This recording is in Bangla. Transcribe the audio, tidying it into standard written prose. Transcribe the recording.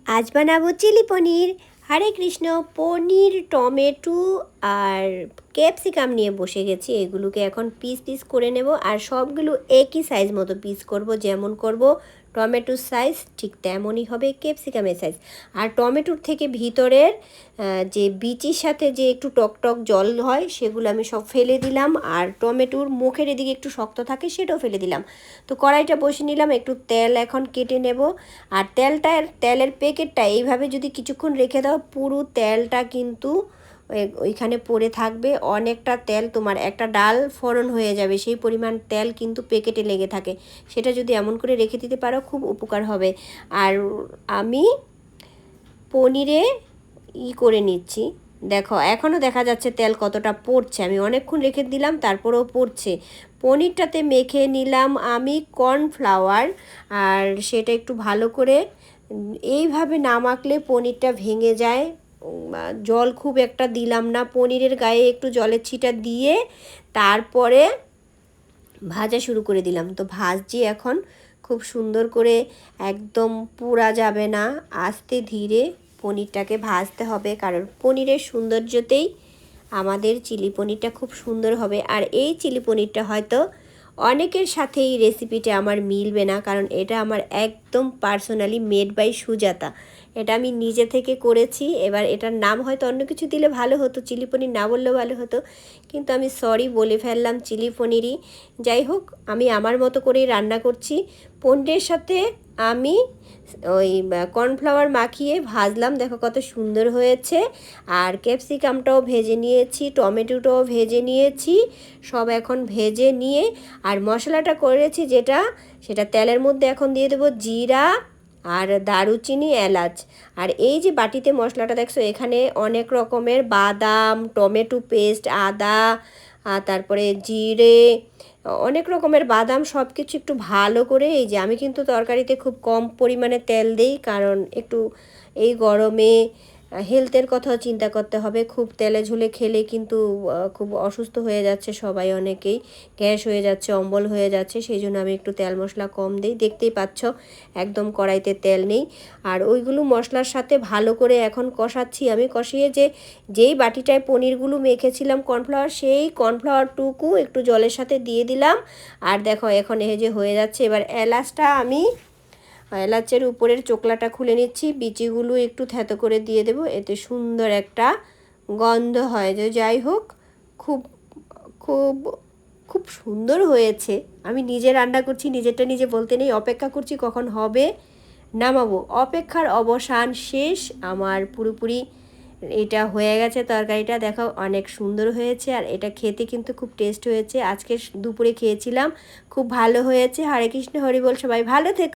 আজ বানাবো চিলি পনির। হরে কৃষ্ণ। পনির, টমেটো আর ক্যাপসিকাম নিয়ে বসে গেছি। এগুলোকে এখন পিস পিস করে নেব আর সবগুলো একই সাইজ মতো পিস করব। যেমন করব টমেটোর সাইজ ঠিক তেমনই হবে ক্যাপসিকামের সাইজ। আর টমেটোর থেকে ভিতরের যে বিচির সাথে যে একটু টক টক জল হয় সেগুলো আমি সব ফেলে দিলাম। আর টমেটোর মুখের এদিকে একটু শক্ত থাকে সেটাও ফেলে দিলাম। তো কড়াইটা বসে নিলাম, একটু তেল এখন কেটে নেব। আর তেলের প্যাকেটটা এইভাবে যদি কিছুক্ষণ রেখে দাও, পুরো তেলটা কিন্তু ওইখানে পড়ে থাকবে। অনেকটা তেল তোমার একটা ডাল ফোড়ন হয়ে যাবে, সেই পরিমাণ তেল কিন্তু প্যাকেটে লেগে থাকে। সেটা যদি এমন করে রেখে দিতে পারো খুব উপকার হবে। আর আমি পনিরে করে নিচ্ছি। দেখো এখনও দেখা যাচ্ছে তেল কতটা পড়ছে। আমি অনেকক্ষণ রেখে দিলাম তারপরেও পড়ছে। পনিরটাতে মেখে নিলাম আমি কর্নফ্লাওয়ার। আর সেটা একটু ভালো করে এইভাবে না মাখলে পনিরটা ভেঙে যায়। জল খুব একটা দিলাম না, পনিরের গায়ে একটু জলের ছিটা দিয়ে তারপরে ভাজা শুরু করে দিলাম। তো ভাজছি এখন খুব সুন্দর করে, একদম পুড়া যাবে না, আস্তে ধীরে পনিরটাকে ভাজতে হবে। কারণ পনিরের সৌন্দর্যতেই আমাদের চিলি পনিরটা খুব সুন্দর হবে। আর এই চিলি পনিরটা হয়তো অনেকের সাথে এই রেসিপিটা আমার মিলবে না, কারণ এটা আমার একদম পার্সোনালি মেড বাই সুজাতা। এটা আমি নিজে থেকে করেছি। এবার এটার নাম হয়তো অন্য কিছু দিলে ভালো হতো, চিলি পনির না বললেও ভালো হতো, কিন্তু আমি সরি বলে ফেললাম চিলি পনিরই। যাই হোক, আমি আমার মতো করেই রান্না করছি। পনিরের সাথে আমি ওই কর্নফ্লাওয়ার মাখিয়ে ভাজলাম, দেখো কত সুন্দর হয়েছে। আর ক্যাপসিকামটাও ভেজে নিয়েছি, টমেটোটাও ভেজে নিয়েছি, সব এখন ভেজে নিয়ে আর মশলাটা করেছি যেটা, সেটা তেলের মধ্যে এখন দিয়ে দেবো জিরা আর দারুচিনি, এলাচ। আর এই যে বাটিতে মশলাটা দেখছো, এখানে অনেক রকমের বাদাম, টমেটো পেস্ট, আদা, তারপরে জিরে, অনেক রকমের বাদাম, সব কিছু একটু ভালো করে, এই যে আমি কিন্তু তরকারিতে খুব কম পরিমাণে তেল দিই, কারণ একটু এই গরমে হেলথের কথাও চিন্তা করতে হবে। খুব তেলে ঝুলে খেলে কিন্তু খুব অসুস্থ হয়ে যাচ্ছে সবাই, অনেকেই গ্যাস হয়ে যাচ্ছে, অম্বল হয়ে যাচ্ছে। সেই জন্য আমি একটু তেল মশলা কম দিই। দেখতেই পাচ্ছ একদম কড়াইতে তেল নেই। আর ওইগুলো মশলার সাথে ভালো করে এখন কষাচ্ছি আমি। কষিয়ে যেই বাটিটায় পনিরগুলো মেখেছিলাম কর্নফ্লাওয়ার, সেই কর্নফ্লাওয়ারটুকু একটু জলের সাথে দিয়ে দিলাম। আর দেখো এখন এই যে হয়ে যাচ্ছে। এবার এলাচটা আমি এলাচের উপরের চোকলাটা খুলে নিচ্ছি, বিচিগুলো একটু থেতো করে দিয়ে দেবো, এতে সুন্দর একটা গন্ধ হয়। যে যাই হোক, খুব খুব খুব সুন্দর হয়েছে। আমি নিজে রান্না করছি, নিজেরটা নিজে বলতে নেই, অপেক্ষা করছি কখন হবে, নামাবো। অপেক্ষার অবসান শেষ আমার, পুরোপুরি এটা হয়ে গেছে। তরকারিটা দেখো অনেক সুন্দর হয়েছে। আর এটা খেতে কিন্তু খুব টেস্ট হয়েছে। আজকে দুপুরে খেয়েছিলাম, খুব ভালো হয়েছে। হরে কৃষ্ণ হরি বল, সবাই ভালো থেকো।